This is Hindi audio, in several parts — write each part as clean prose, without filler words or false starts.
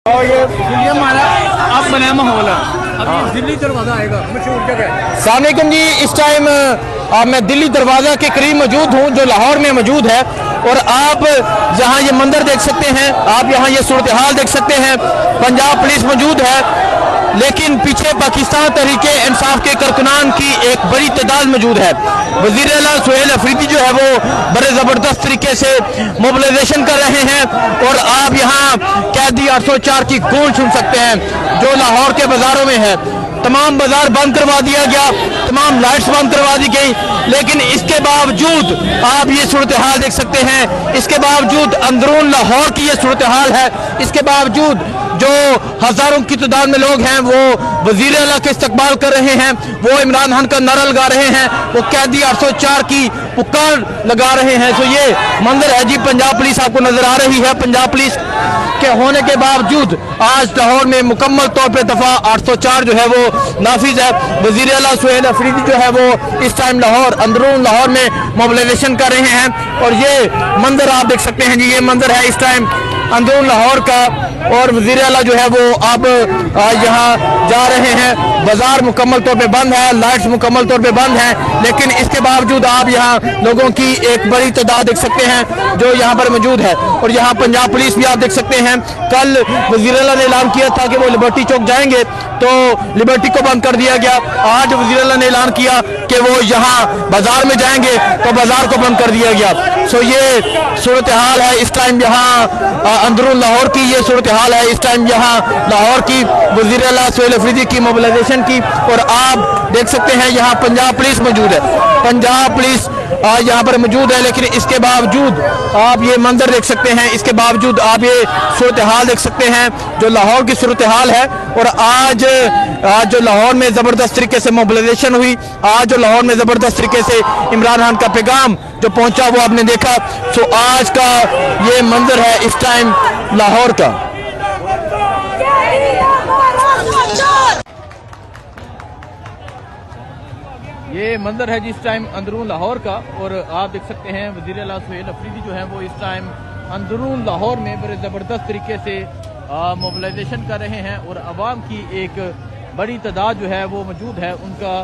और ये हमारा अब बना माहौल है। अभी दिल्ली दरवाजा आएगा, मशहूर जगह है। सलामुअलैकुम जी, इस टाइम मैं दिल्ली दरवाजा के करीब मौजूद हूँ जो लाहौर में मौजूद है। और आप यहाँ ये मंदिर देख सकते हैं, आप यहाँ ये सूरत हाल देख सकते हैं। पंजाब पुलिस मौजूद है, लेकिन पीछे पाकिस्तान तहरीके इंसाफ के कारकुनान की एक बड़ी तादाद मौजूद है। वज़ीर आला सुहेल अफरीदी जो है वो बड़े ज़बरदस्त तरीके से मोबिलाइजेशन कर रहे हैं। और आप यहाँ कैदी 804 की गूंज सुन सकते हैं जो लाहौर के बाज़ारों में है। तमाम बाजार बंद करवा दिया गया, तमाम लाइट्स बंद करवा दी गई, लेकिन इसके बावजूद आप ये सूरत हाल देख सकते हैं। इसके बावजूद अंदरून लाहौर की ये सूरत हाल है। इसके बावजूद जो हजारों की तादाद में लोग हैं वो वज़ीर आला के इस्तकबाल कर रहे हैं, वो इमरान खान का नारा लगा रहे हैं, वो कैदी 804 की पुकार लगा रहे हैं। तो ये मंजर है जी, पंजाब पुलिस आपको नजर आ रही है। पंजाब पुलिस के होने के बावजूद आज लाहौर में मुकम्मल तौर पर दफा 804 जो है वो नाफिज है। वज़ीर आला सुहेल अफरीदी जो है वो इस टाइम लाहौर अंदरून लाहौर में मोबिलाइजेशन कर रहे हैं। और ये मंजर आप देख सकते हैं जी, ये मंजर है इस टाइम अंदरून लाहौर का। और वज़ीर आला जो है वो अब यहाँ जा रहे हैं। बाजार मुकम्मल तौर पे बंद है, लाइट्स मुकम्मल तौर पे बंद हैं, लेकिन इसके बावजूद आप यहाँ लोगों की एक बड़ी तादाद देख सकते हैं जो यहाँ पर मौजूद है। और यहाँ पंजाब पुलिस भी आप देख सकते हैं। कल वज़ीर आला ने ऐलान किया था कि वो लिबर्टी चौक जाएंगे, तो लिबर्टी को बंद कर दिया गया। आज वज़ीर आला ने ऐलान किया कि वो यहाँ बाजार में जाएंगे, तो बाजार को बंद कर दिया गया। सो ये सूरत हाल है इस टाइम यहाँ अंदरून लाहौर की, ये सूरत हाल है इस टाइम यहाँ लाहौर की, वज़ीर आला सुहेल अफरीदी की मोबिलाइजेशन की। और आप देख सकते हैं यहाँ पंजाब पुलिस मौजूद है, पंजाब पुलिस यहाँ पर मौजूद है। लेकिन इसके बावजूद आप ये मंजर देख सकते हैं, इसके बावजूद आप ये सूरत हाल देख सकते हैं जो लाहौर की सूरत हाल है। और आज जो लाहौर में ज़बरदस्त तरीके से मोबिलाइजेशन हुई, आज जो लाहौर में ज़बरदस्त तरीके से इमरान खान का पैगाम जो पहुंचा वो आपने देखा। सो आज का ये मंजर है इस टाइम लाहौर का। ये मंजर है जिस टाइम अंदरून लाहौर का। और आप देख सकते हैं वज़ीर आला सुहेल अफरीदी जो है वो इस टाइम अंदरून लाहौर में बड़े ज़बरदस्त तरीके से मोबिलाइजेशन कर रहे हैं। और आवाम की एक बड़ी तादाद जो है वो मौजूद है उनका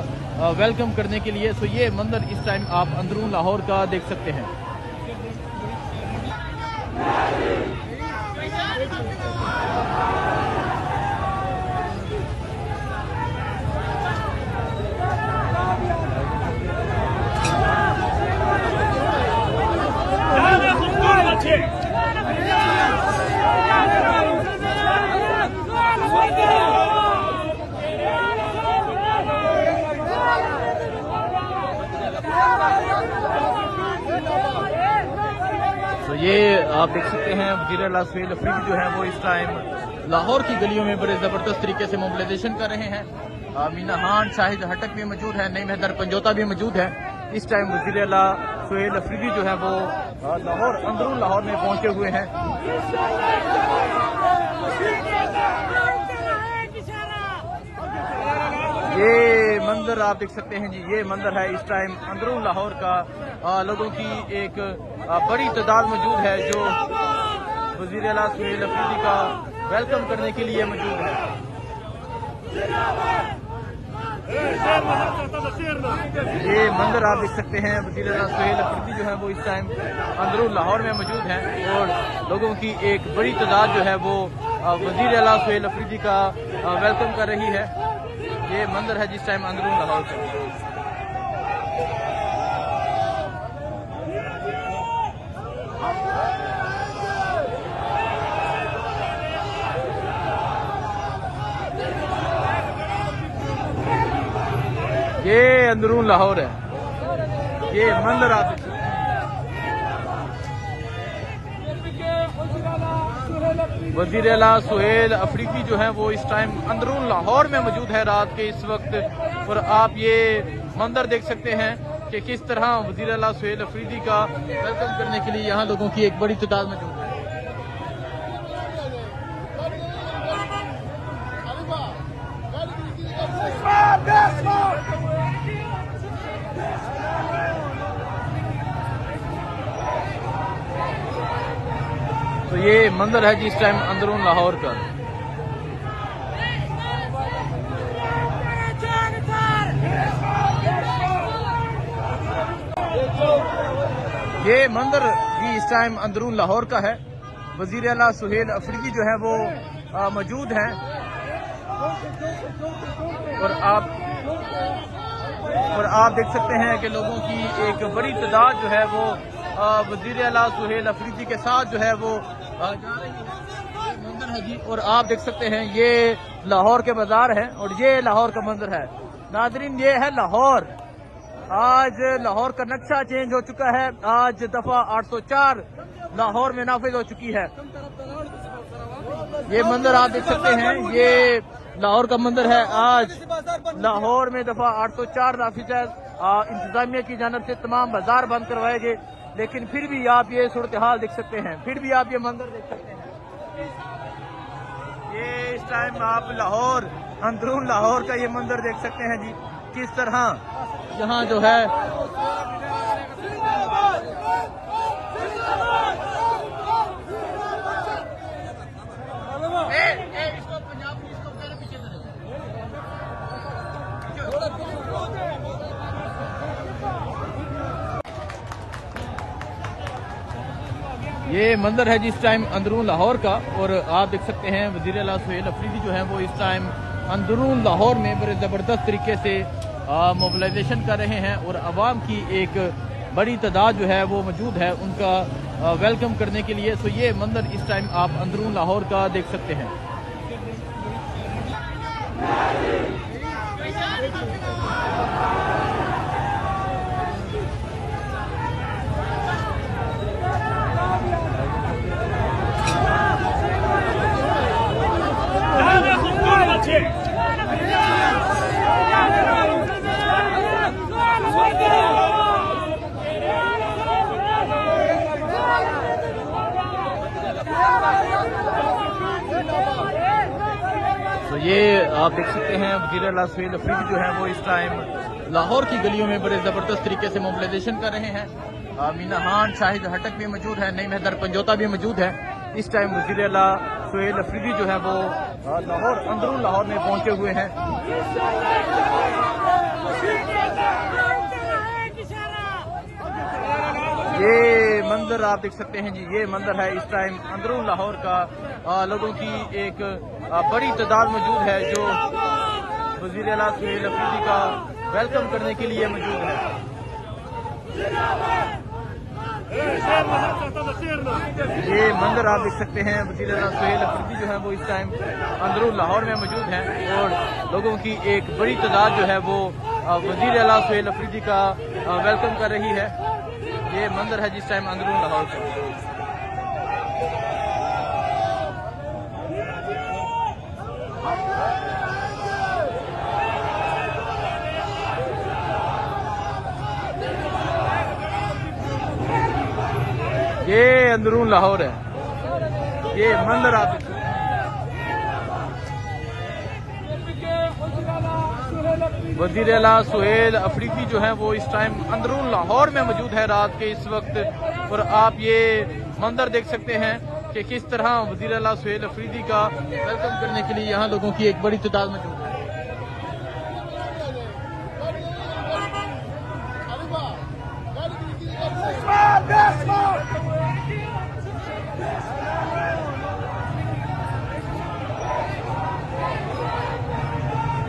वेलकम करने के लिए। तो ये मंजर इस टाइम आप अंदरून लाहौर का देख सकते हैं। तो ये आप देख सकते हैं वज़ीर आला सुहेल अफरीदी जो है वो इस टाइम लाहौर की गलियों में बड़े ज़बरदस्त तरीके से मोबिलाइजेशन कर रहे हैं। मीना हान शाहिद हटक भी मौजूद है, नईम हैदर पंजोता भी मौजूद है। इस टाइम वज़ीर आला सुहेल अफरीदी जो है वो लाहौर अंदरून लाहौर में पहुंचे हुए हैं। ये मंजर आप देख सकते हैं जी, ये मंजर है इस टाइम अंदरून लाहौर का। लोगों की एक बड़ी तादाद मौजूद है जो वज़ीर आला सुहेल अफरीदी का वेलकम करने के लिए मौजूद है। ये मंजर आप देख सकते हैं वज़ीर आला सुहेल अफरीदी जो है वो इस टाइम अंदरून लाहौर में मौजूद हैं। और लोगों की एक बड़ी तादाद जो है वो वज़ीर आला सुहेल अफरीदी का वेलकम कर रही है। ये मंजर है जिस टाइम अंदरून लाहौर का। ये अंदरून लाहौर है, ये मंजर आप वज़ीर आला सुहेल अफरीदी जो है वो इस टाइम अंदरून लाहौर में मौजूद है रात के इस वक्त। और आप ये मंजर देख सकते हैं कि किस तरह वज़ीर आला सुहेल अफरीदी का वेलकम करने के लिए यहाँ लोगों की एक बड़ी तादाद मौजूद है। तो ये मंजर है जी इस टाइम अंदरून लाहौर का। ये मंदिर भी इस टाइम अंदरून लाहौर का है। वजीर आला सुहेल अफरीदी जो है वो मौजूद हैं और आप देख सकते हैं कि लोगों की एक बड़ी तादाद जो है वो वजीर आला सुहेल अफरीदी के साथ जो है वो जा रही है। मंदिर है जी, और आप देख सकते हैं ये लाहौर के बाजार है और ये लाहौर का मंदिर है। नाजरीन, ये है लाहौर। आज लाहौर का नक्शा चेंज हो चुका है। आज दफा 804 लाहौर में नाफिज हो चुकी है। ये मंदिर आप देख सकते हैं, ये लाहौर का मंदिर है। आज लाहौर में दफा 804 नाफिज है। इंतजामिया की जानब से तमाम बाजार बंद करवाए गए, लेकिन फिर भी आप ये सूरत हाल देख सकते हैं, फिर भी आप ये मंदिर देख सकते हैं। ये इस टाइम आप लाहौर, अंदरून लाहौर का ये मंदिर देख सकते हैं जी, किस तरह यहाँ जो है ये मंदिर है जिस टाइम अंदरून लाहौर का, और आप देख सकते हैं वजीर आला सुहेल अफरीदी जो है वो इस टाइम अंदरून लाहौर में बड़े ज़बरदस्त तरीके से मोबिलाइजेशन कर रहे हैं और आवाम की एक बड़ी तादाद जो है वो मौजूद है उनका वेलकम करने के लिए। तो ये मंदिर इस टाइम आप अंदरून लाहौर का देख सकते हैं। तो ये आप देख सकते हैं वज़ीर आला सुहेल अफरीदी जो है वो इस टाइम लाहौर की गलियों में बड़े ज़बरदस्त तरीके से मोबिलाइजेशन कर रहे हैं। मीना खान शाहिद हटक भी मौजूद है, नईम हैदर पंजोता भी मौजूद है। इस टाइम वज़ीर आला सुहेल अफरीदी जो है वो लाहौर, अंदरून लाहौर में पहुंचे हुए हैं। ये मंदिर आप देख सकते हैं जी, ये मंदिर है इस टाइम अंदरून लाहौर का। लोगों की एक बड़ी तादाद मौजूद है जो वज़ीर आला सुहेल अफरीदी का वेलकम करने के लिए मौजूद है। ये मंदिर आप देख सकते हैं वज़ीर आला सुहेल अफरीदी जो है वो इस टाइम अंदरून लाहौर में मौजूद हैं और लोगों की एक बड़ी तादाद जो है वो वज़ीर आला सुहेल अफरीदी का वेलकम कर रही है। ये मंदिर है जिस टाइम अंदरून लाहौर का। ये अंदरून लाहौर है, ये मंदिर आप वज़ीर आला सुहेल अफरीदी जो है वो इस टाइम अंदरून लाहौर में मौजूद है रात के इस वक्त। और आप ये मंदिर देख सकते हैं कि किस तरह वज़ीर आला सुहेल अफरीदी का वेलकम करने के लिए यहाँ लोगों की एक बड़ी तादाद मौजूद है।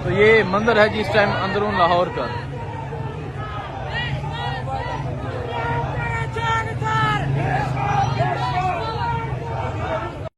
तो ये मंदिर है जिस टाइम अंदरून लाहौर का।